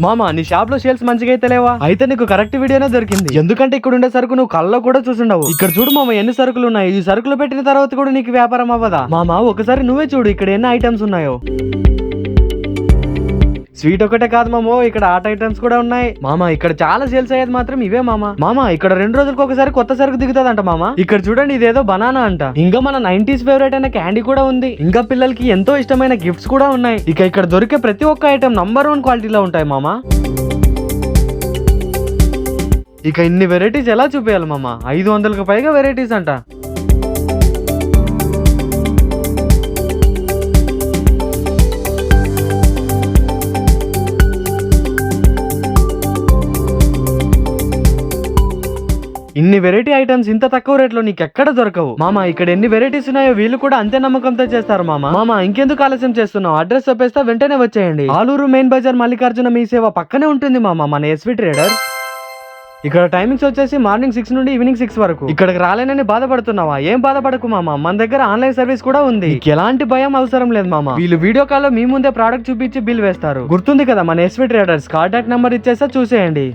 మామా నీ షాప్ లో సేల్స్ మంచిగా అయితే లేవా? అయితే నీకు కరెక్ట్ వీడియోనే దొరికింది. ఎందుకంటే ఇక్కడ ఉండే సరుకు నువ్వు కళ్ళలో కూడా చూసుండవు. ఇక్కడ చూడు మామ ఎన్ని సరుకులు ఉన్నాయి. ఈ సరుకులు పెట్టిన తర్వాత కూడా నీకు వ్యాపారం అవ్వదా? మామా ఒకసారి నువ్వే చూడు ఇక్కడ ఎన్ని ఐటమ్స్ ఉన్నాయో. స్వీట్ ఒకటే కాదు మామో, ఇక్కడ ఆర్ట్ ఐటమ్స్ కూడా ఉన్నాయి. మామా ఇక్కడ చాలా సేల్స్ అయ్యేది మాత్రం ఇవే మామా. మామా ఇక్కడ 2 రోజులకు ఒకసారి కొత్త సరుకు దిగుతుందంట మామా. ఇక్కడ చూడండి ఇదేదో బనానా అంట. ఇంకా మన 90s ఫేవరెట్ అయిన క్యాండీ కూడా ఉంది. ఇంకా పిల్లలకి ఎంతో ఇష్టమైన గిఫ్ట్స్ కూడా ఉన్నాయి. ఇక ఇక్కడ దొరికే ప్రతి ఒక్క ఐటమ్ నంబర్ 1 క్వాలిటీలో ఉంటాయి మామా. ఇక ఇన్ని వెరైటీస్ ఎలా చూపించాలి మామా? 500కు పైగా వెరైటీస్ అంట. ఇన్ని వెరైటీ ఐటమ్స్ ఇంత తక్కువ రేట్ లో నీకు ఎక్కడ దొరకవు మామా. ఇక్కడ ఎన్ని వెరైటీస్ ఉన్నాయో వీళ్ళు కూడా అంతే నమ్మకంతో చేస్తారు మామా. మామా ఇంకెందుకు ఆలస్యం చేస్తున్నావు? అడ్రస్ చెప్పేస్తా వెంటనే వచ్చేయండి. ఆలూరు మెయిన్ బజార్ మల్లికార్జున మీ సేవ పక్కనే ఉంటుంది మామా మన ఎస్వి ట్రేడర్. ఇక్కడ టైమింగ్స్ వచ్చేసి మార్నింగ్ 6 నుండి ఈవినింగ్ 6 వరకు. ఇక్కడికి రాలేనని బాధపడుతున్నావా? ఏం బాధపడకు మామా, మన దగ్గర ఆన్లైన్ సర్వీస్ కూడా ఉంది. ఎలాంటి భయం అవసరం లేదు మామా. వీళ్ళు వీడియో కాల్ లో మీ ముందే ప్రోడక్ట్ చూపించి బిల్ వేస్తారు. గుర్తుంది కదా మన ఎస్వి ట్రేడర్స్. కాంటాక్ట్ నెంబర్ ఇచ్చేస్తా చూసేయండి.